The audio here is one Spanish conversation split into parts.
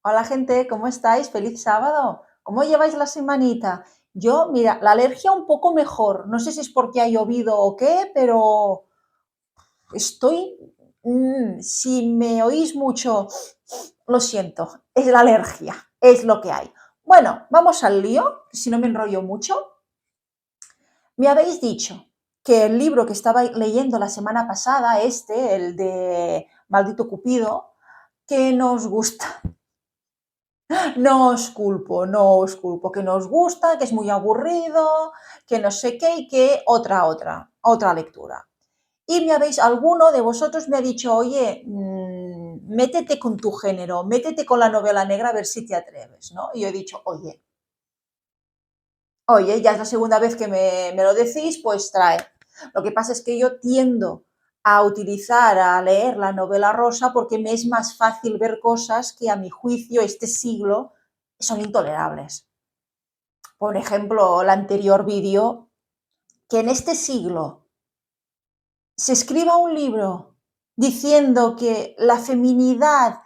Hola gente, ¿cómo estáis? Feliz sábado. ¿Cómo lleváis la semanita? Yo, mira, la alergia un poco mejor. No sé si es porque ha llovido o qué, pero estoy... si me oís mucho, lo siento, es la alergia, es lo que hay. Bueno, vamos al lío, si no me enrollo mucho. Me habéis dicho que el libro que estaba leyendo la semana pasada, el de Maldito Cupido, que nos gusta. No os culpo, no os culpo, que no os gusta, que es muy aburrido, que no sé qué y que otra lectura. Y alguno de vosotros me ha dicho, oye, métete con tu género, métete con la novela negra a ver si te atreves, ¿no? Y yo he dicho, oye, ya es la segunda vez que me lo decís, pues trae. Lo que pasa es que yo tiendo a leer la novela rosa porque me es más fácil ver cosas que a mi juicio este siglo son intolerables. Por ejemplo, el anterior vídeo, que en este siglo se escriba un libro diciendo que la feminidad,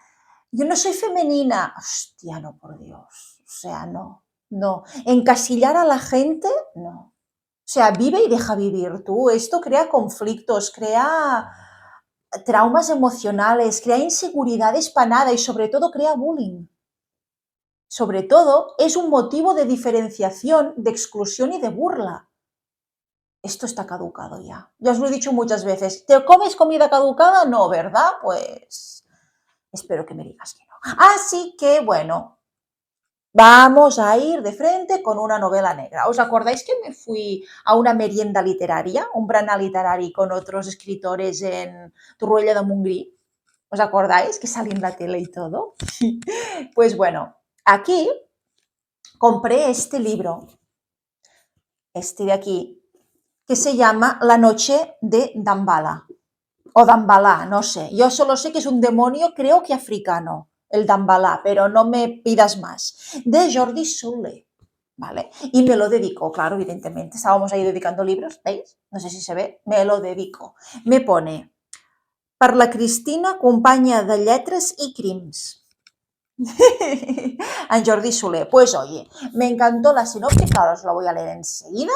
yo no soy femenina, hostia, no, por Dios, o sea, no, no, encasillar a la gente, no. O sea, vive y deja vivir tú. Esto crea conflictos, crea traumas emocionales, crea inseguridades para nada y sobre todo crea bullying. Sobre todo es un motivo de diferenciación, de exclusión y de burla. Esto está caducado ya. Ya os lo he dicho muchas veces. ¿Te comes comida caducada? No, ¿verdad? Pues espero que me digas que no. Así que, bueno, vamos a ir de frente con una novela negra. ¿Os acordáis que me fui a una merienda literaria, un berenar literari con otros escritores en Torroella de Montgrí? ¿Os acordáis que salí en la tele y todo? Pues bueno, aquí compré este libro, este de aquí, que se llama La noche de Dambala, o Dambalá, no sé. Yo solo sé que es un demonio, creo que africano, el Dambalá, pero no me pidas más. De Jordi Soler, ¿vale? Y me lo dedico, claro, evidentemente. Estábamos ahí dedicando libros, ¿veis? No sé si se ve, me lo dedico. Me pone, per la Cristina, companya de lletres i crims. En Jordi Soler. Pues oye, me encantó la sinopsis, ahora os la voy a leer enseguida.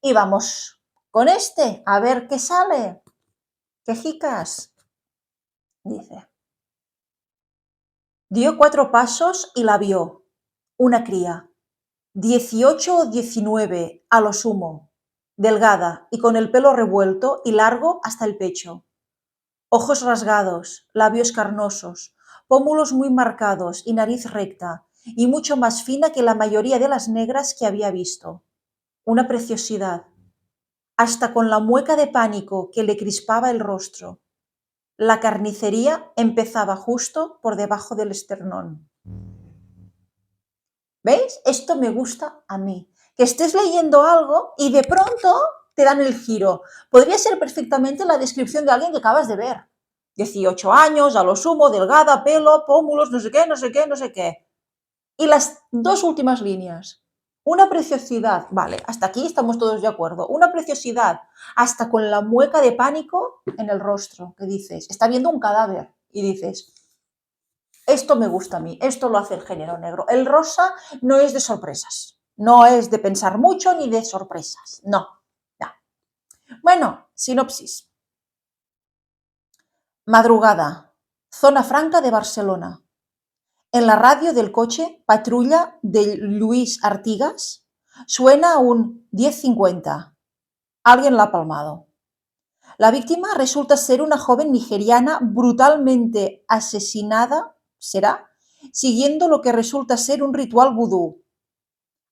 Y vamos con a ver qué sale. Quejicas, dice. Dio 4 pasos y la vio. Una cría. 18 o 19, a lo sumo. Delgada y con el pelo revuelto y largo hasta el pecho. Ojos rasgados, labios carnosos, pómulos muy marcados y nariz recta, y mucho más fina que la mayoría de las negras que había visto. Una preciosidad, hasta con la mueca de pánico que le crispaba el rostro. La carnicería empezaba justo por debajo del esternón. ¿Veis? Esto me gusta a mí. Que estés leyendo algo y de pronto te dan el giro. Podría ser perfectamente la descripción de alguien que acabas de ver. 18 años, a lo sumo, delgada, pelo, pómulos, no sé qué, no sé qué, no sé qué. Y las dos últimas líneas. Una preciosidad, vale, hasta aquí estamos todos de acuerdo. Una preciosidad, hasta con la mueca de pánico en el rostro, que dices, está viendo un cadáver y dices, esto me gusta a mí, esto lo hace el género negro. El rosa no es de sorpresas, no es de pensar mucho ni de sorpresas, no, no. Bueno, sinopsis. Madrugada, zona franca de Barcelona. En la radio del coche patrulla de Luis Artigas suena un 10:50. Alguien la ha palmado. La víctima resulta ser una joven nigeriana brutalmente asesinada, ¿será? Siguiendo lo que resulta ser un ritual vudú.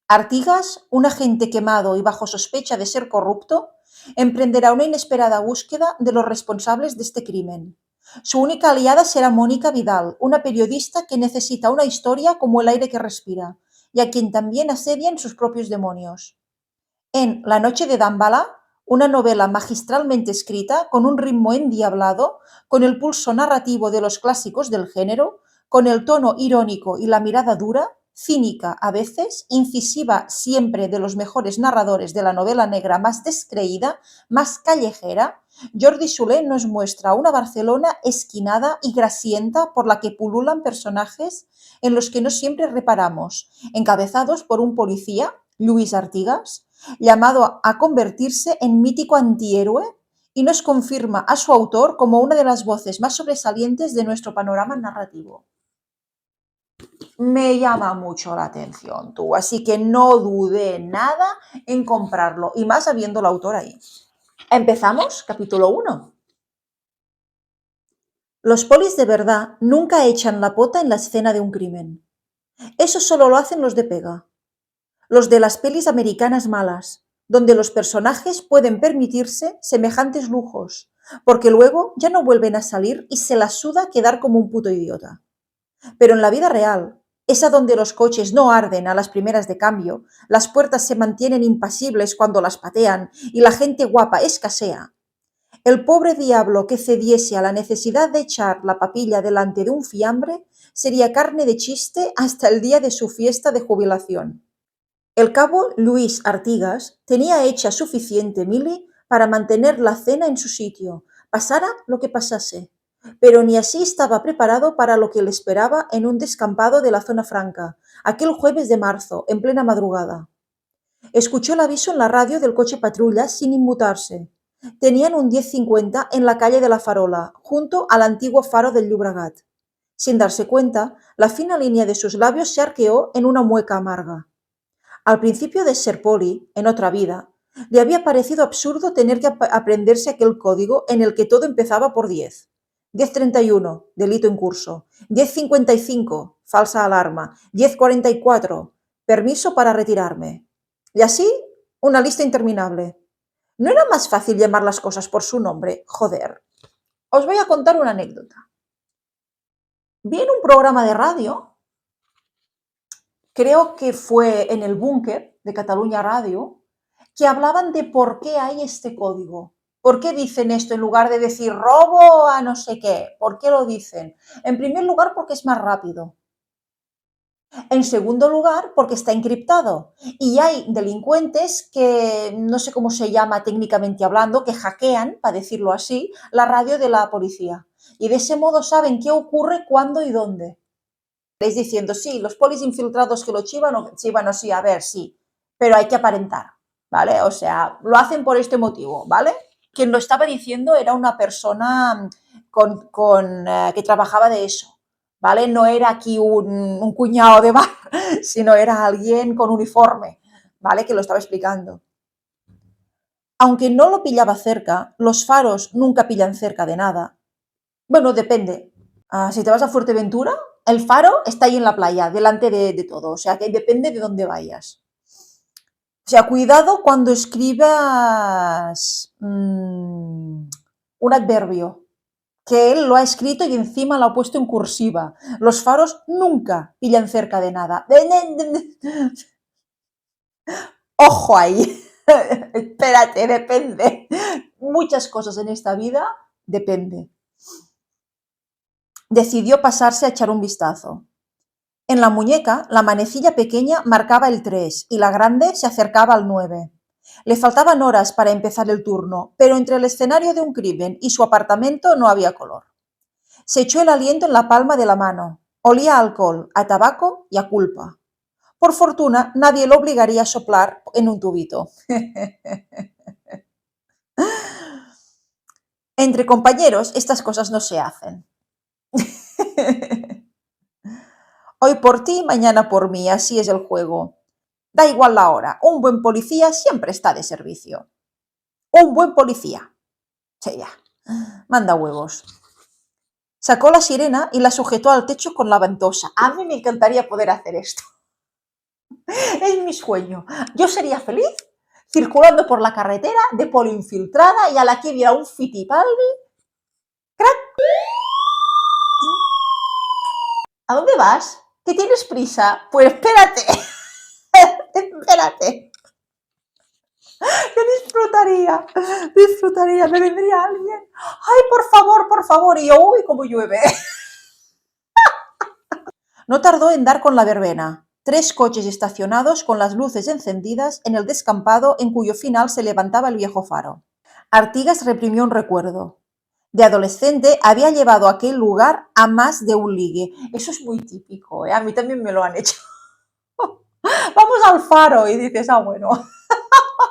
Artigas, un agente quemado y bajo sospecha de ser corrupto, emprenderá una inesperada búsqueda de los responsables de este crimen. Su única aliada será Mónica Vidal, una periodista que necesita una historia como el aire que respira, y a quien también asedian sus propios demonios. En La noche de Dambala, una novela magistralmente escrita, con un ritmo endiablado, con el pulso narrativo de los clásicos del género, con el tono irónico y la mirada dura, cínica a veces, incisiva siempre de los mejores narradores de la novela negra más descreída, más callejera, Jordi Soler nos muestra una Barcelona esquinada y grasienta por la que pululan personajes en los que no siempre reparamos, encabezados por un policía, Lluís Artigas, llamado a convertirse en mítico antihéroe y nos confirma a su autor como una de las voces más sobresalientes de nuestro panorama narrativo. Me llama mucho la atención tú, así que no dudé nada en comprarlo, y más habiendo el autor ahí. Empezamos, capítulo 1. Los polis de verdad nunca echan la pota en la escena de un crimen. Eso solo lo hacen los de pega. Los de las pelis americanas malas, donde los personajes pueden permitirse semejantes lujos, porque luego ya no vuelven a salir y se la suda quedar como un puto idiota. Pero en la vida real, esa donde los coches no arden a las primeras de cambio, las puertas se mantienen impasibles cuando las patean y la gente guapa escasea, el pobre diablo que cediese a la necesidad de echar la papilla delante de un fiambre sería carne de chiste hasta el día de su fiesta de jubilación. El cabo Lluís Artigas tenía hecha suficiente mili para mantener la cena en su sitio, pasara lo que pasase, pero ni así estaba preparado para lo que le esperaba en un descampado de la zona franca, aquel jueves de marzo, en plena madrugada. Escuchó el aviso en la radio del coche patrulla sin inmutarse. Tenían un 1050 en la calle de la Farola, junto al antiguo faro del Llobregat. Sin darse cuenta, la fina línea de sus labios se arqueó en una mueca amarga. Al principio de ser poli, en otra vida, le había parecido absurdo tener que aprenderse aquel código en el que todo empezaba por 10. 1031, delito en curso. 1055, falsa alarma. 1044, permiso para retirarme. Y así, una lista interminable. ¿No era más fácil llamar las cosas por su nombre? Joder. Os voy a contar una anécdota. Vi en un programa de radio, creo que fue en el Búnker de Cataluña Radio, que hablaban de por qué hay este código. ¿Por qué dicen esto en lugar de decir robo a no sé qué? ¿Por qué lo dicen? En primer lugar, porque es más rápido. En segundo lugar, porque está encriptado. Y hay delincuentes que, no sé cómo se llama técnicamente hablando, que hackean, para decirlo así, la radio de la policía. Y de ese modo saben qué ocurre, cuándo y dónde. Estáis diciendo, sí, los polis infiltrados que lo chivan o sí, a ver, sí, pero hay que aparentar, ¿vale? O sea, lo hacen por este motivo, ¿vale? Quien lo estaba diciendo era una persona que trabajaba de eso, ¿vale? No era aquí un cuñado de bar, sino era alguien con uniforme, ¿vale? Que lo estaba explicando. Aunque no lo pillaba cerca, los faros nunca pillan cerca de nada. Bueno, depende. Si te vas a Fuerteventura, el faro está ahí en la playa, delante de todo. O sea, que depende de dónde vayas. O sea, cuidado cuando escribas un adverbio, que él lo ha escrito y encima lo ha puesto en cursiva. Los faros nunca pillan cerca de nada. Ojo ahí. Espérate, depende. Muchas cosas en esta vida depende. Decidió pasarse a echar un vistazo. En la muñeca, la manecilla pequeña marcaba el 3 y la grande se acercaba al 9. Le faltaban horas para empezar el turno, pero entre el escenario de un crimen y su apartamento no había color. Se echó el aliento en la palma de la mano. Olía a alcohol, a tabaco y a culpa. Por fortuna, nadie lo obligaría a soplar en un tubito. Entre compañeros, estas cosas no se hacen. Hoy por ti, mañana por mí, así es el juego. Da igual la hora, un buen policía siempre está de servicio. Un buen policía. Sí, ya. Manda huevos. Sacó la sirena y la sujetó al techo con la ventosa. A mí me encantaría poder hacer esto. Es mi sueño. Yo sería feliz circulando por la carretera de poli infiltrada y a la que viera un fitipaldi. ¡Crack! ¿A dónde vas? ¿Que tienes prisa? Pues espérate. Espérate. Yo disfrutaría, me vendría alguien. Ay, por favor, y yo, uy, cómo llueve. No tardó en dar con la verbena. 3 coches estacionados con las luces encendidas en el descampado en cuyo final se levantaba el viejo faro. Artigas reprimió un recuerdo. De adolescente había llevado a aquel lugar a más de un ligue. Eso es muy típico, ¿eh? A mí también me lo han hecho. Vamos al faro y dices, ah, bueno.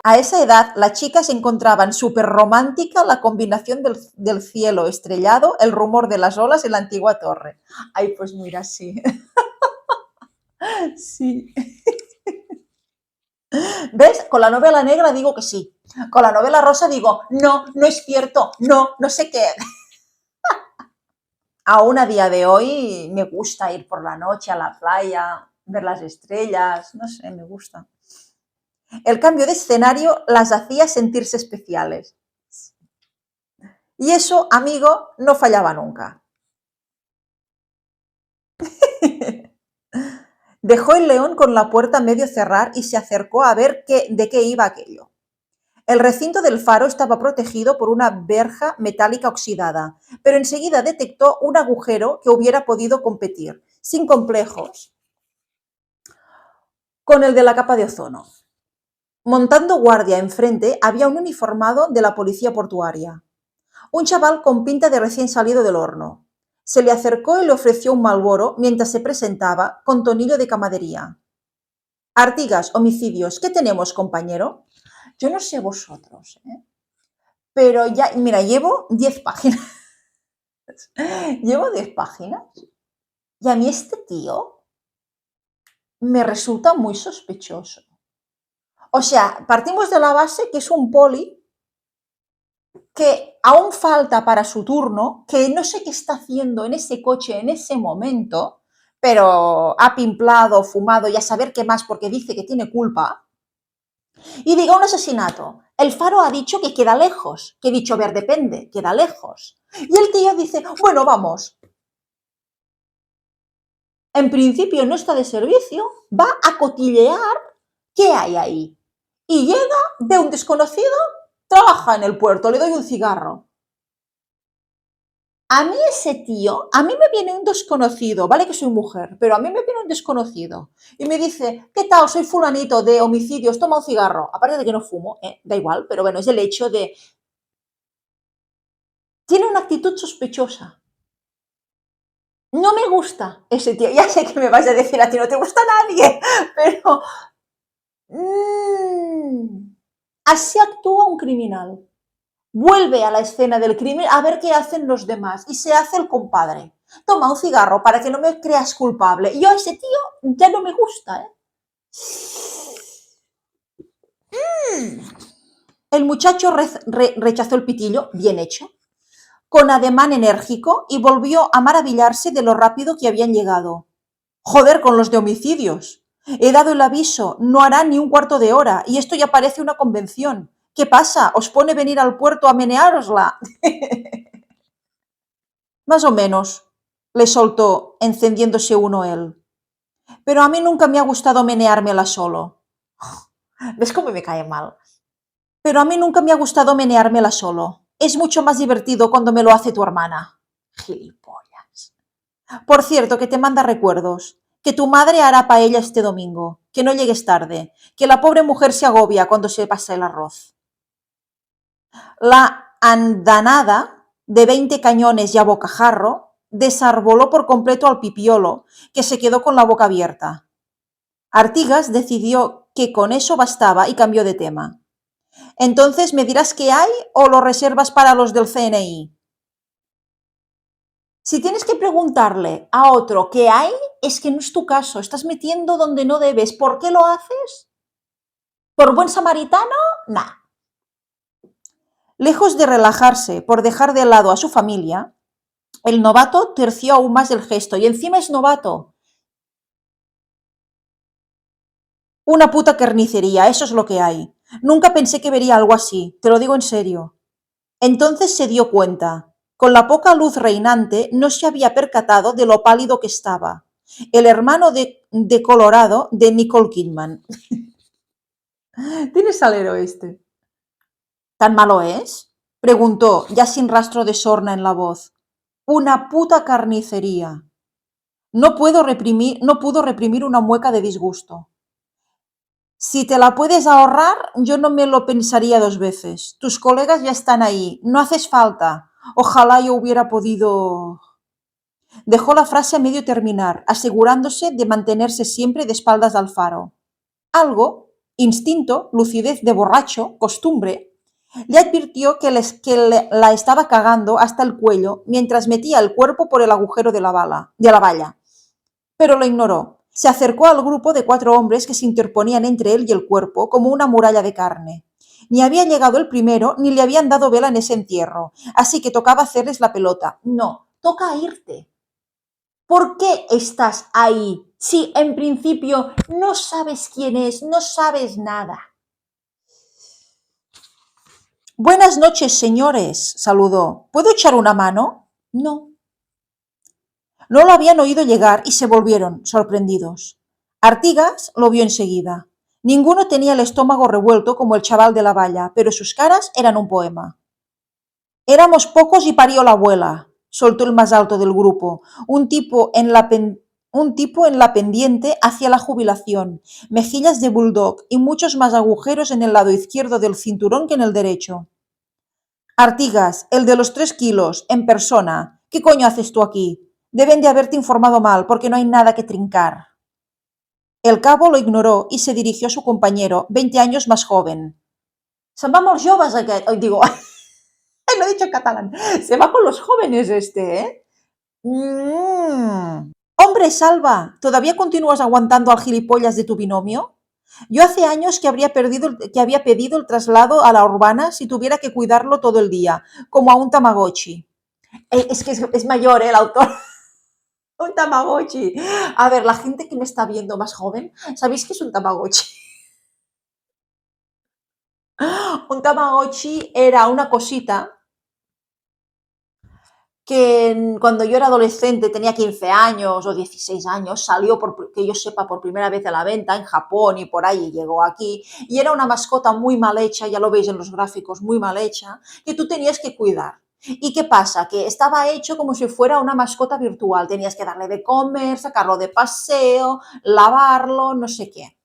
A esa edad, las chicas encontraban súper romántica la combinación del cielo estrellado, el rumor de las olas y la antigua torre. Ay, pues mira, sí. Sí. ¿Ves? Con la novela negra digo que sí. Con la novela rosa digo, no, no es cierto, no, no sé qué. Aún a día de hoy me gusta ir por la noche a la playa, ver las estrellas, no sé, me gusta. El cambio de escenario las hacía sentirse especiales. Y eso, amigo, no fallaba nunca. Dejó el león con la puerta medio cerrar y se acercó a ver de qué iba aquello. El recinto del faro estaba protegido por una verja metálica oxidada, pero enseguida detectó un agujero que hubiera podido competir, sin complejos, con el de la capa de ozono. Montando guardia enfrente había un uniformado de la policía portuaria. Un chaval con pinta de recién salido del horno. Se le acercó y le ofreció un Marlboro mientras se presentaba con tonillo de camadería. Artigas, homicidios, ¿qué tenemos, compañero? Yo no sé vosotros, pero ya, mira, llevo 10 páginas. Llevo 10 páginas y a mí este tío me resulta muy sospechoso. O sea, partimos de la base que es un poli que aún falta para su turno, que no sé qué está haciendo en ese coche en ese momento, pero ha pimplado, fumado y a saber qué más porque dice que tiene culpa, y diga un asesinato. El faro ha dicho que queda lejos, que he dicho, a ver, depende, queda lejos. Y el tío dice, bueno, vamos. En principio no está de servicio, va a cotillear qué hay ahí. Y llega, ve un desconocido, trabaja en el puerto, le doy un cigarro. A mí ese tío, a mí me viene un desconocido, vale que soy mujer, pero a mí me viene un desconocido y me dice, ¿qué tal? Soy fulanito de homicidios, toma un cigarro. Aparte de que no fumo, da igual, pero bueno, es el hecho de... Tiene una actitud sospechosa. No me gusta ese tío. Ya sé que me vas a decir a ti, no te gusta nadie, pero... así actúa un criminal. Vuelve a la escena del crimen a ver qué hacen los demás y se hace el compadre. Toma un cigarro para que no me creas culpable. Yo a ese tío ya no me gusta, ¿eh? El muchacho rechazó el pitillo, bien hecho, con ademán enérgico y volvió a maravillarse de lo rápido que habían llegado. Joder con los de homicidios. He dado el aviso, no hará ni un cuarto de hora y esto ya parece una convención. ¿Qué pasa? ¿Os pone venir al puerto a meneárosla? Más o menos, le soltó, encendiéndose uno él. Pero a mí nunca me ha gustado meneármela solo. ¿Ves cómo me cae mal? Pero a mí nunca me ha gustado meneármela solo. Es mucho más divertido cuando me lo hace tu hermana. Gilipollas. Por cierto, que te manda recuerdos. Que tu madre hará paella este domingo. Que no llegues tarde. Que la pobre mujer se agobia cuando se pasa el arroz. La andanada, de 20 cañones y a bocajarro, desarboló por completo al pipiolo, que se quedó con la boca abierta. Artigas decidió que con eso bastaba y cambió de tema. Entonces, ¿me dirás qué hay o lo reservas para los del CNI? Si tienes que preguntarle a otro qué hay, es que no es tu caso, estás metiendo donde no debes. ¿Por qué lo haces? ¿Por buen samaritano? Nah. Lejos de relajarse por dejar de lado a su familia, el novato terció aún más el gesto y encima es novato. Una puta carnicería, eso es lo que hay. Nunca pensé que vería algo así, te lo digo en serio. Entonces se dio cuenta. Con la poca luz reinante no se había percatado de lo pálido que estaba. El hermano de Colorado de Nicole Kidman. ¿Tienes salero este? ¿Tan malo es? Preguntó, ya sin rastro de sorna en la voz. Una puta carnicería. No pudo reprimir una mueca de disgusto. Si te la puedes ahorrar, yo no me lo pensaría dos veces. Tus colegas ya están ahí. No haces falta. Ojalá yo hubiera podido. Dejó la frase a medio terminar, asegurándose de mantenerse siempre de espaldas al faro. Algo, instinto, lucidez de borracho, costumbre, le advirtió que la estaba cagando hasta el cuello mientras metía el cuerpo por el agujero de la valla. Pero lo ignoró. Se acercó al grupo de 4 hombres que se interponían entre él y el cuerpo como una muralla de carne. Ni había llegado el primero, ni le habían dado vela en ese entierro, así que tocaba hacerles la pelota. No, toca irte. ¿Por qué estás ahí si en principio no sabes quién es, no sabes nada? Buenas noches, señores, saludó. ¿Puedo echar una mano? No. No lo habían oído llegar y se volvieron, sorprendidos. Artigas lo vio enseguida. Ninguno tenía el estómago revuelto como el chaval de la valla, pero sus caras eran un poema. Éramos pocos y parió la abuela, soltó el más alto del grupo, un tipo en la pendiente hacia la jubilación, mejillas de bulldog y muchos más agujeros en el lado izquierdo del cinturón que en el derecho. Artigas, el de los 3 kilos, en persona. ¿Qué coño haces tú aquí? Deben de haberte informado mal, porque no hay nada que trincar. El cabo lo ignoró y se dirigió a su compañero, 20 años más joven. Se'n va amb els joves aquest. Digo, lo he dicho en catalán. Se va con los jóvenes este, ¿eh? Hombre, Salva, ¿todavía continúas aguantando al gilipollas de tu binomio? Yo hace años que había pedido el traslado a la urbana si tuviera que cuidarlo todo el día, como a un Tamagotchi. Es que es mayor, ¿eh? El autor. Un Tamagotchi. A ver, la gente que me está viendo más joven, ¿sabéis qué es un Tamagotchi? Un Tamagotchi era una cosita que cuando yo era adolescente, tenía 15 años o 16 años, salió, que yo sepa, por primera vez a la venta en Japón y por ahí llegó aquí, y era una mascota muy mal hecha, ya lo veis en los gráficos, muy mal hecha, que tú tenías que cuidar. ¿Y qué pasa? Que estaba hecho como si fuera una mascota virtual, tenías que darle de comer, sacarlo de paseo, lavarlo, no sé qué,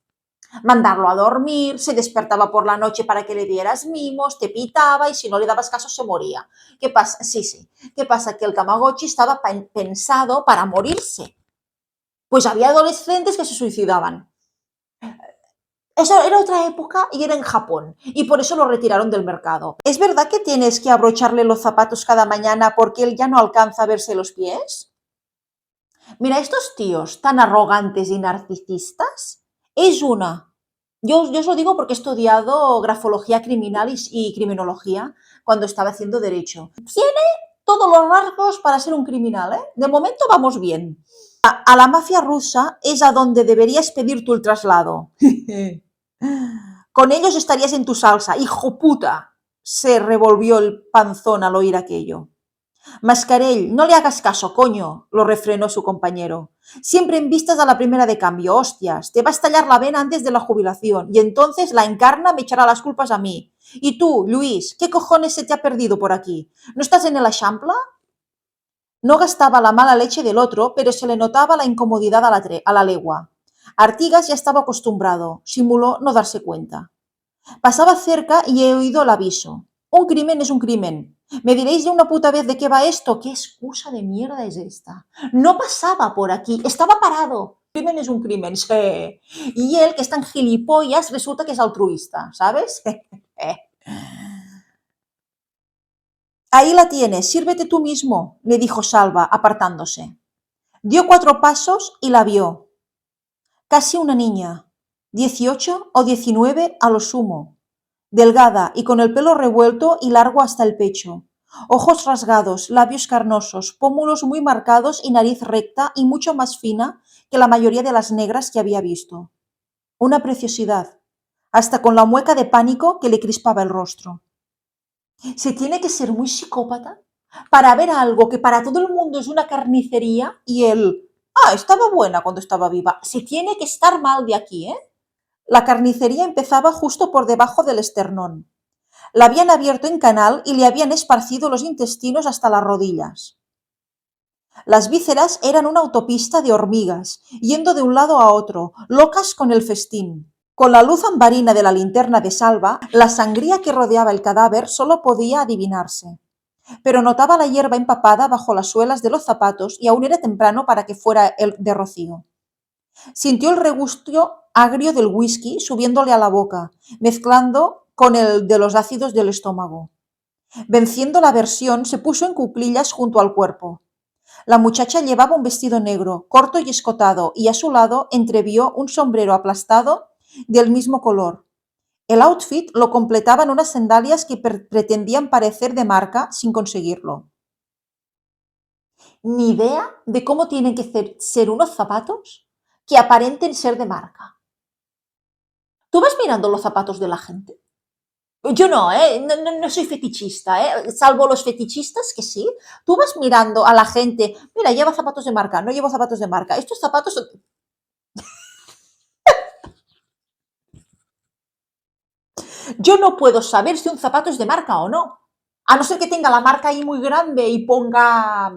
mandarlo a dormir, se despertaba por la noche para que le dieras mimos, te pitaba y si no le dabas caso se moría. ¿Qué pasa? Sí, sí. ¿Qué pasa? Que el Tamagotchi estaba pensado para morirse. Pues había adolescentes que se suicidaban. Eso era otra época y era en Japón, y por eso lo retiraron del mercado. ¿Es verdad que tienes que abrocharle los zapatos cada mañana porque él ya no alcanza a verse los pies? Mira, estos tíos tan arrogantes y narcisistas es una. Yo os lo digo porque he estudiado grafología criminal y criminología cuando estaba haciendo derecho. Tiene todos los rasgos para ser un criminal, ¿eh? De momento vamos bien. A la mafia rusa es a donde deberías pedir tú el traslado. Con ellos estarías en tu salsa, hijo puta. Se revolvió el panzón al oír aquello. Mascarell, no le hagas caso, coño, lo refrenó su compañero. Siempre en vistas a la primera de cambio, hostias, te va a estallar la vena antes de la jubilación y entonces la encarna me echará las culpas a mí. Y tú, Luis, ¿qué cojones se te ha perdido por aquí? ¿No estás en el Aixample? No gastaba la mala leche del otro, pero se le notaba la incomodidad a la legua. Artigas ya estaba acostumbrado, simuló no darse cuenta. Pasaba cerca y he oído el aviso. Un crimen es un crimen. ¿Me diréis de una puta vez de qué va esto? ¿Qué excusa de mierda es esta? No pasaba por aquí, estaba parado. Crimen es un crimen, sí. Y él, que es tan gilipollas, resulta que es altruista, ¿sabes? Ahí la tienes, sírvete tú mismo, le dijo Salva, apartándose. Dio 4 pasos y la vio. Casi una niña, 18 o 19 a lo sumo, delgada y con el pelo revuelto y largo hasta el pecho, ojos rasgados, labios carnosos, pómulos muy marcados y nariz recta y mucho más fina que la mayoría de las negras que había visto. Una preciosidad, hasta con la mueca de pánico que le crispaba el rostro. Se tiene que ser muy psicópata para ver algo que para todo el mundo es una carnicería y él, estaba buena cuando estaba viva. Se tiene que estar mal de aquí, ¿eh? La carnicería empezaba justo por debajo del esternón. La habían abierto en canal y le habían esparcido los intestinos hasta las rodillas. Las vísceras eran una autopista de hormigas, yendo de un lado a otro, locas con el festín. Con la luz ambarina de la linterna de Salva, la sangría que rodeaba el cadáver solo podía adivinarse. Pero notaba la hierba empapada bajo las suelas de los zapatos y aún era temprano para que fuera el de rocío. Sintió el regusto agrio del whisky subiéndole a la boca, mezclando con el de los ácidos del estómago. Venciendo la aversión, se puso en cuclillas junto al cuerpo. La muchacha llevaba un vestido negro, corto y escotado, y a su lado entrevió un sombrero aplastado del mismo color. El outfit lo completaban unas sandalias que pretendían parecer de marca sin conseguirlo. Ni idea de cómo tienen que ser unos zapatos que aparenten ser de marca. ¿Tú vas mirando los zapatos de la gente? Yo no, ¿eh? No soy fetichista, ¿eh? Salvo los fetichistas que sí. Tú vas mirando a la gente, mira, lleva zapatos de marca, no llevo zapatos de marca. Estos zapatos son... Yo no puedo saber si un zapato es de marca o no. A no ser que tenga la marca ahí muy grande y ponga...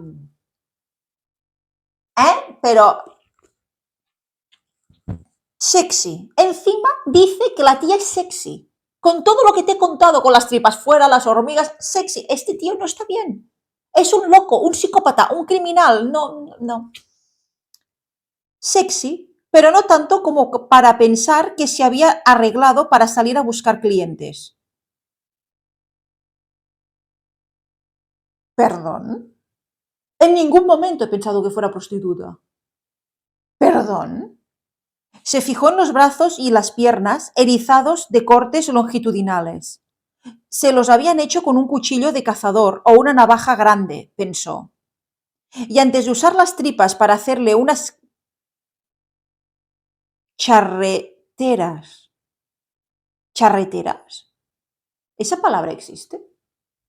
Pero sexy. Encima dice que la tía es sexy. Con todo lo que te he contado, con las tripas fuera, las hormigas, sexy. Este tío no está bien. Es un loco, un psicópata, un criminal. No, no. Sexy, pero no tanto como para pensar que se había arreglado para salir a buscar clientes. ¿Perdón? En ningún momento he pensado que fuera prostituta. ¿Perdón? Se fijó en los brazos y las piernas erizados de cortes longitudinales. Se los habían hecho con un cuchillo de cazador o una navaja grande, pensó. Y antes de usar las tripas para hacerle unas charreteras. ¿Charreteras? ¿Esa palabra existe?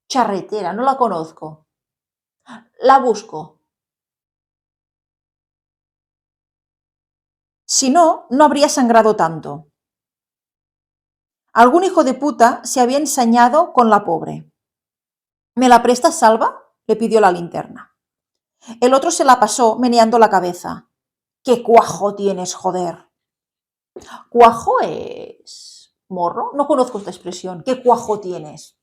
Charretera, no la conozco. La busco. Si no, no habría sangrado tanto. Algún hijo de puta se había ensañado con la pobre. ¿Me la prestas, Salva? Le pidió la linterna. El otro se la pasó meneando la cabeza. ¿Qué cuajo tienes, joder? ¿Cuajo es morro? No conozco esta expresión. ¿Qué cuajo tienes?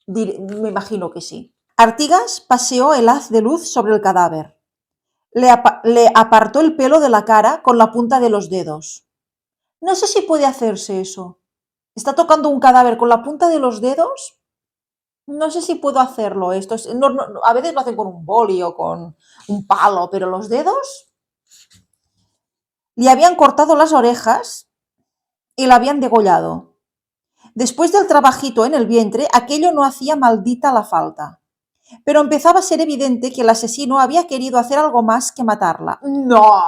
Me imagino que sí. Artigas paseó el haz de luz sobre el cadáver. Le apartó el pelo de la cara con la punta de los dedos. No sé si puede hacerse eso. ¿Está tocando un cadáver con la punta de los dedos? No sé si puedo hacerlo. A veces lo hacen con un boli o con un palo, pero los dedos le habían cortado las orejas y la habían degollado. Después del trabajito en el vientre, aquello no hacía maldita la falta. Pero empezaba a ser evidente que el asesino había querido hacer algo más que matarla. ¡No!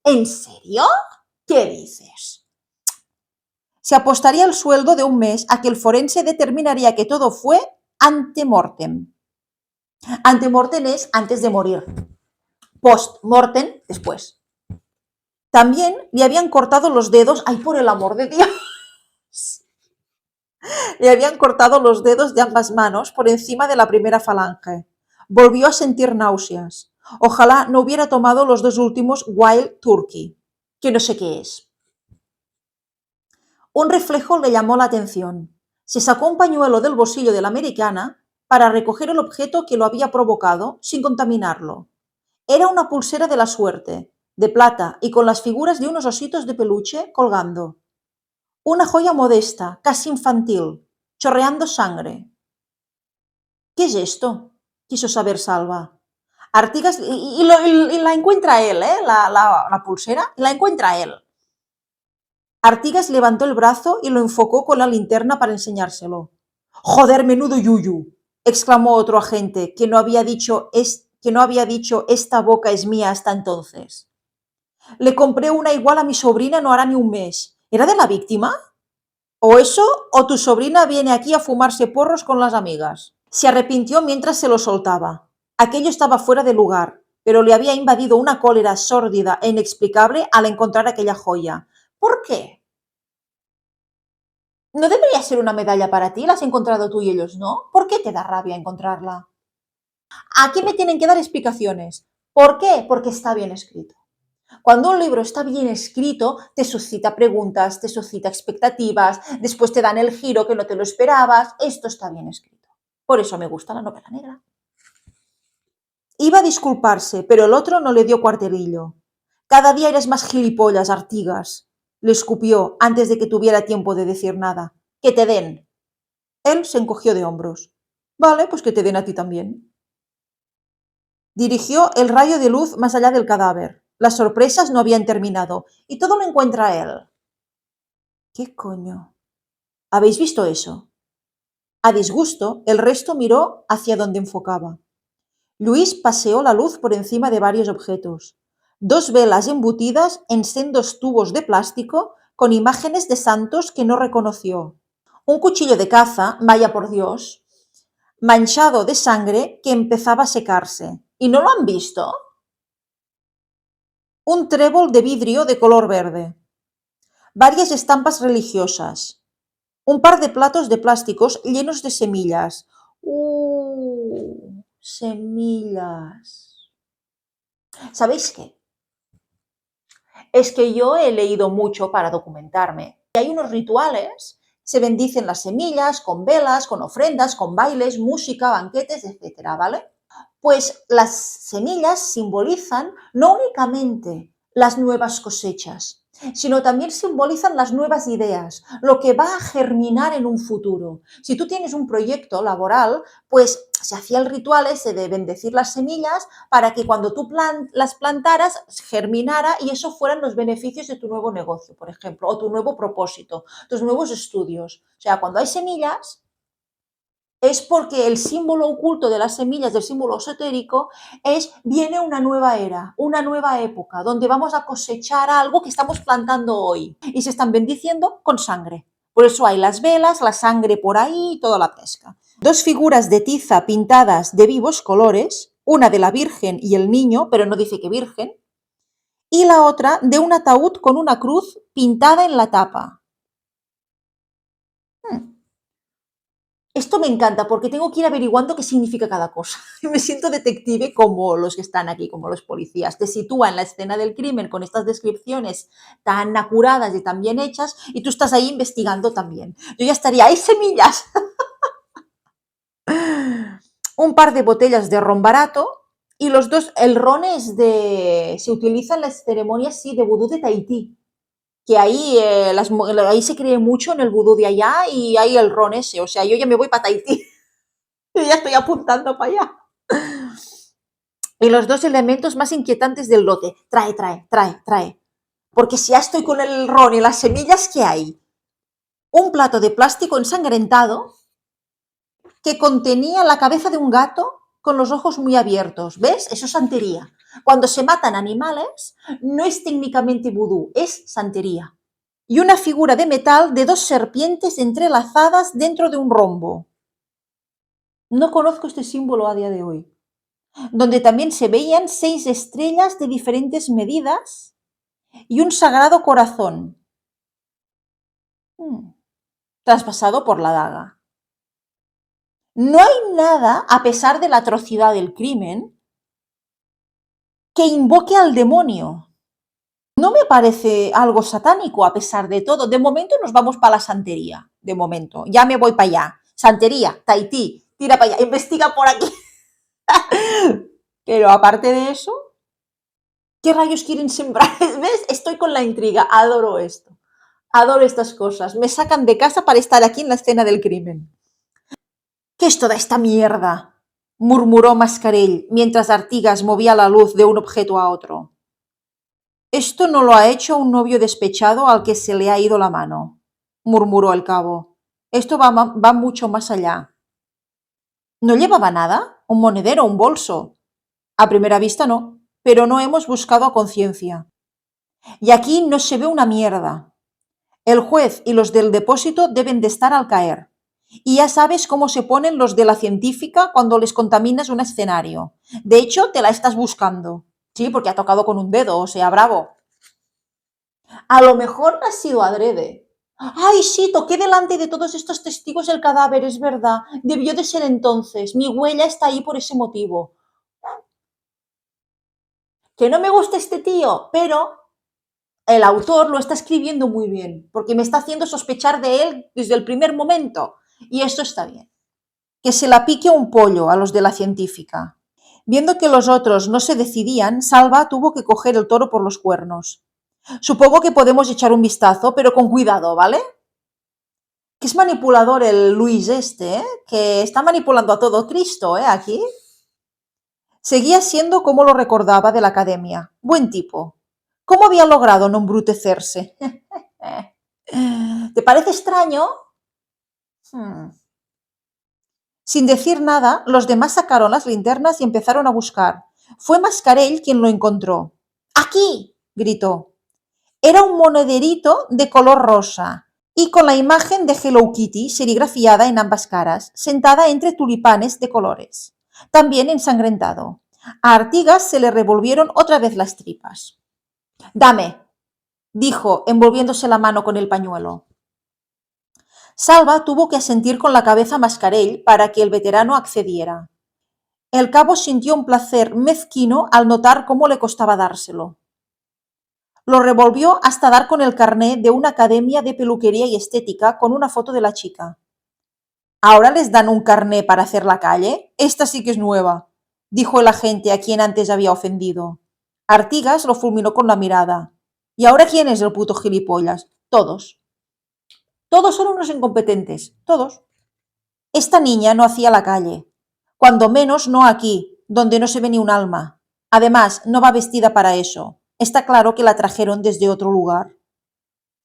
¿En serio? ¿Qué dices? Se apostaría el sueldo de un mes a que el forense determinaría que todo fue ante mortem. Ante mortem es antes de morir. Post mortem, después. También le habían cortado los dedos, ay, por el amor de Dios, le habían cortado los dedos de ambas manos por encima de la primera falange. Volvió a sentir náuseas. Ojalá no hubiera tomado los dos últimos Wild Turkey, que no sé qué es. Un reflejo le llamó la atención. Se sacó un pañuelo del bolsillo de la americana para recoger el objeto que lo había provocado sin contaminarlo. Era una pulsera de la suerte, de plata y con las figuras de unos ositos de peluche colgando. Una joya modesta, casi infantil, chorreando sangre. ¿Qué es esto? Quiso saber Salva. Artigas y la encuentra él, ¿eh? La pulsera, la encuentra él. Artigas levantó el brazo y lo enfocó con la linterna para enseñárselo. ¡Joder, menudo yuyu! Exclamó otro agente que no había dicho esta boca es mía hasta entonces. Le compré una igual a mi sobrina no hará ni un mes. ¿Era de la víctima? O eso, o tu sobrina viene aquí a fumarse porros con las amigas. Se arrepintió mientras se lo soltaba. Aquello estaba fuera de lugar, pero le había invadido una cólera sórdida e inexplicable al encontrar aquella joya. ¿Por qué? ¿No debería ser una medalla para ti? La has encontrado tú y ellos no. ¿Por qué te da rabia encontrarla? Aquí me tienen que dar explicaciones. ¿Por qué? Porque está bien escrito. Cuando un libro está bien escrito, te suscita preguntas, te suscita expectativas, después te dan el giro que no te lo esperabas. Esto está bien escrito. Por eso me gusta la novela negra. Iba a disculparse, pero el otro no le dio cuarterillo. Cada día eres más gilipollas, Artigas. Le escupió antes de que tuviera tiempo de decir nada. Que te den. Él se encogió de hombros. Vale, pues que te den a ti también. Dirigió el rayo de luz más allá del cadáver. Las sorpresas no habían terminado, y todo lo encuentra él. ¿Qué coño? ¿Habéis visto eso? A disgusto, el resto miró hacia donde enfocaba. Luis paseó la luz por encima de varios objetos. Dos velas embutidas en sendos tubos de plástico con imágenes de santos que no reconoció. Un cuchillo de caza, vaya por Dios, manchado de sangre que empezaba a secarse. ¿Y no lo han visto? Un trébol de vidrio de color verde. Varias estampas religiosas. Un par de platos de plásticos llenos de semillas. Semillas. ¿Sabéis qué? Es que yo he leído mucho para documentarme. Y hay unos rituales, se bendicen las semillas con velas, con ofrendas, con bailes, música, banquetes, etcétera, ¿vale? Pues las semillas simbolizan no únicamente las nuevas cosechas, sino también simbolizan las nuevas ideas, lo que va a germinar en un futuro. Si tú tienes un proyecto laboral, pues se hacía el ritual ese de bendecir las semillas para que cuando tú las plantaras, germinara y eso fueran los beneficios de tu nuevo negocio, por ejemplo, o tu nuevo propósito, tus nuevos estudios. O sea, cuando hay semillas, es porque el símbolo oculto de las semillas, del símbolo esotérico, viene una nueva era, una nueva época, donde vamos a cosechar algo que estamos plantando hoy. Y se están bendiciendo con sangre. Por eso hay las velas, la sangre por ahí y toda la pesca. Dos figuras de tiza pintadas de vivos colores, una de la Virgen y el niño, pero no dice que Virgen, y la otra de un ataúd con una cruz pintada en la tapa. Esto me encanta porque tengo que ir averiguando qué significa cada cosa. Me siento detective como los que están aquí, como los policías. Te sitúa en la escena del crimen con estas descripciones tan acuradas y tan bien hechas y tú estás ahí investigando también. Yo ya estaría, ¡hay semillas! Un par de botellas de ron barato y los dos, el ron se utiliza en las ceremonias, sí, de vudú de Tahití, que ahí, ahí se cree mucho en el vudú de allá y hay el ron ese, o sea, yo ya me voy para Tahití. Yo ya estoy apuntando para allá. Y los dos elementos más inquietantes del lote. Trae, trae, trae, trae. Porque si ya estoy con el ron y las semillas, ¿qué hay? Un plato de plástico ensangrentado que contenía la cabeza de un gato con los ojos muy abiertos. ¿Ves? Eso es santería. Cuando se matan animales, no es técnicamente vudú, es santería. Y una figura de metal de dos serpientes entrelazadas dentro de un rombo. No conozco este símbolo a día de hoy. Donde también se veían 6 estrellas de diferentes medidas y un sagrado corazón, traspasado por la daga. No hay nada, a pesar de la atrocidad del crimen, que invoque al demonio. No me parece algo satánico, a pesar de todo. De momento nos vamos para la santería. De momento. Ya me voy para allá. Santería, Tahití, tira para allá, investiga por aquí. Pero aparte de eso, ¿qué rayos quieren sembrar? ¿Ves? Estoy con la intriga. Adoro esto. Adoro estas cosas. Me sacan de casa para estar aquí en la escena del crimen. ¿Qué es toda esta mierda? Murmuró Mascarell mientras Artigas movía la luz de un objeto a otro. Esto no lo ha hecho un novio despechado al que se le ha ido la mano, murmuró el cabo. Esto va mucho más allá. ¿No llevaba nada? ¿Un monedero, un bolso? A primera vista no, pero no hemos buscado a conciencia. Y aquí no se ve una mierda. El juez y los del depósito deben de estar al caer. Y ya sabes cómo se ponen los de la científica cuando les contaminas un escenario. De hecho, te la estás buscando. Sí, porque ha tocado con un dedo, o sea, bravo. A lo mejor ha sido adrede. Ay, sí, toqué delante de todos estos testigos el cadáver, es verdad. Debió de ser entonces. Mi huella está ahí por ese motivo. que no me gusta este tío, pero el autor lo está escribiendo muy bien, porque me está haciendo sospechar de él desde el primer momento. Y esto está bien. Que se la pique un pollo a los de la científica. Viendo que los otros no se decidían, Salva tuvo que coger el toro por los cuernos. Supongo que podemos echar un vistazo, pero con cuidado, ¿vale? Que es manipulador el Luis este, ¿eh? Que está manipulando a todo Cristo, ¿eh? Aquí. Seguía siendo como lo recordaba de la academia. Buen tipo. ¿Cómo había logrado no embrutecerse? ¿Te parece extraño? Hmm. Sin decir nada, los demás sacaron las linternas y empezaron a buscar. Fue Mascarell quien lo encontró. ¡Aquí! Gritó. Era un monederito de color rosa y con la imagen de Hello Kitty serigrafiada en ambas caras, sentada entre tulipanes de colores, también ensangrentado. A Artigas se le revolvieron otra vez las tripas. Dame, dijo, envolviéndose la mano con el pañuelo. Salva tuvo que asentir con la cabeza Mascarell para que el veterano accediera. El cabo sintió un placer mezquino al notar cómo le costaba dárselo. Lo revolvió hasta dar con el carné de una academia de peluquería y estética con una foto de la chica. ¿Ahora les dan un carné para hacer la calle? Esta sí que es nueva, dijo el agente a quien antes había ofendido. Artigas lo fulminó con la mirada. ¿Y ahora quién es el puto gilipollas? Todos. Todos son unos incompetentes. Todos. Esta niña no hacía la calle. Cuando menos no aquí, donde no se ve ni un alma. Además, no va vestida para eso. Está claro que la trajeron desde otro lugar.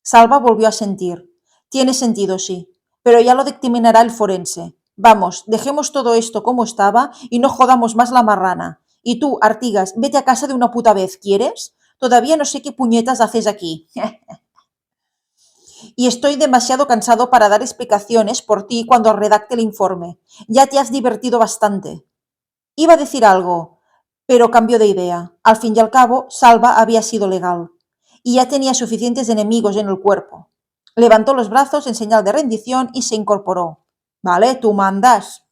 Salva volvió a sentir. Tiene sentido, sí, pero ya lo dictaminará el forense. Vamos, dejemos todo esto como estaba y no jodamos más la marrana. Y tú, Artigas, vete a casa de una puta vez, ¿quieres? Todavía no sé qué puñetas haces aquí. Y estoy demasiado cansado para dar explicaciones por ti cuando redacte el informe. Ya te has divertido bastante. Iba a decir algo, pero cambió de idea. Al fin y al cabo, Salva había sido legal y ya tenía suficientes enemigos en el cuerpo. Levantó los brazos en señal de rendición y se incorporó. Vale, tú mandas.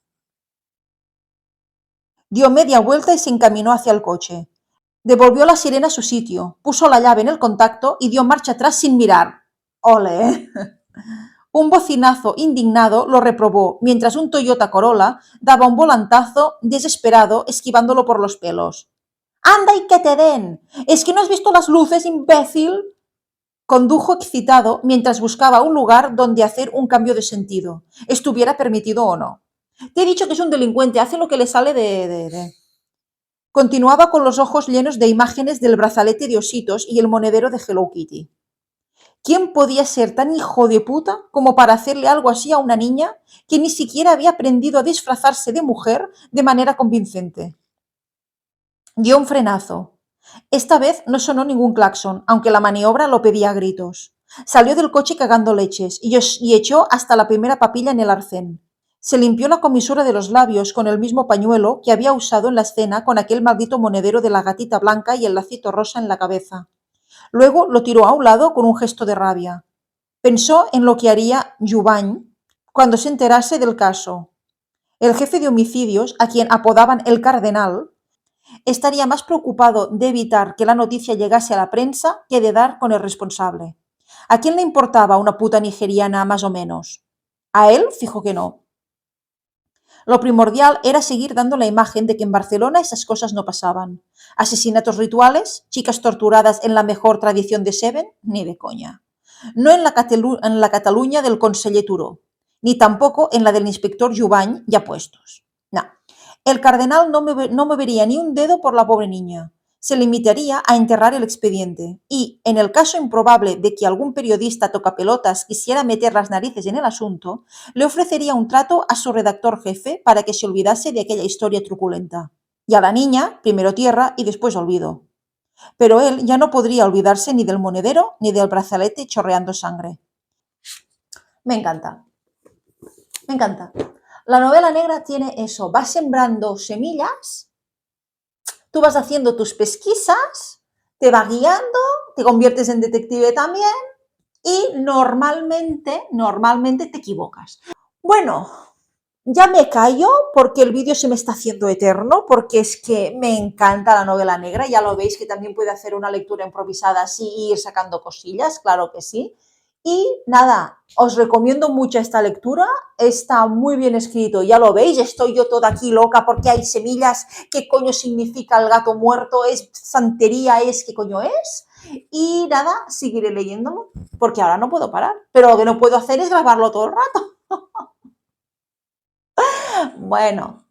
Dio media vuelta y se encaminó hacia el coche. Devolvió la sirena a su sitio, puso la llave en el contacto y dio marcha atrás sin mirar. ¡Ole! Un bocinazo indignado lo reprobó, mientras un Toyota Corolla daba un volantazo desesperado esquivándolo por los pelos. ¡Anda y que te den! ¿Es que no has visto las luces, imbécil? Condujo excitado mientras buscaba un lugar donde hacer un cambio de sentido, estuviera permitido o no. Te he dicho que es un delincuente, hace lo que le sale de. Continuaba con los ojos llenos de imágenes del brazalete de ositos y el monedero de Hello Kitty. ¿Quién podía ser tan hijo de puta como para hacerle algo así a una niña que ni siquiera había aprendido a disfrazarse de mujer de manera convincente? Dio un frenazo. Esta vez no sonó ningún claxon, aunque la maniobra lo pedía a gritos. Salió del coche cagando leches y echó hasta la primera papilla en el arcén. Se limpió la comisura de los labios con el mismo pañuelo que había usado en la escena con aquel maldito monedero de la gatita blanca y el lacito rosa en la cabeza. Luego lo tiró a un lado con un gesto de rabia. Pensó en lo que haría Jubany cuando se enterase del caso. El jefe de homicidios, a quien apodaban el Cardenal, estaría más preocupado de evitar que la noticia llegase a la prensa que de dar con el responsable. ¿A quién le importaba una puta nigeriana más o menos? A él, fijo que no. Lo primordial era seguir dando la imagen de que en Barcelona esas cosas no pasaban. Asesinatos rituales, chicas torturadas en la mejor tradición de Seven, ni de coña. No en la Cataluña del conseller Turó, ni tampoco en la del inspector Jubany ya puestos. No. El cardenal no movería ni un dedo por la pobre niña. Se limitaría a enterrar el expediente y, en el caso improbable de que algún periodista tocapelotas quisiera meter las narices en el asunto, le ofrecería un trato a su redactor jefe para que se olvidase de aquella historia truculenta. Y a la niña, primero tierra y después olvido. Pero él ya no podría olvidarse ni del monedero ni del brazalete chorreando sangre. Me encanta, me encanta. La novela negra tiene eso, va sembrando semillas, tú vas haciendo tus pesquisas, te va guiando, te conviertes en detective también y normalmente te equivocas. Bueno, Ya me callo porque el vídeo se me está haciendo eterno, porque es que me encanta la novela negra, ya lo veis que también puede hacer una lectura improvisada así y ir sacando cosillas, claro que sí. Y nada, os recomiendo mucho esta lectura, está muy bien escrito, ya lo veis, estoy yo toda aquí loca porque hay semillas, ¿qué coño significa el gato muerto? ¿Es santería? ¿Es qué coño es? Y nada, seguiré leyéndolo, porque ahora no puedo parar, pero lo que no puedo hacer es grabarlo todo el rato. Bueno,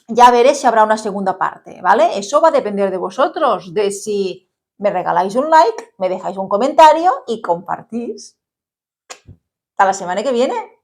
ya veré si habrá una segunda parte, ¿vale? Eso va a depender de vosotros, de si me regaláis un like, me dejáis un comentario y compartís. Hasta la semana que viene.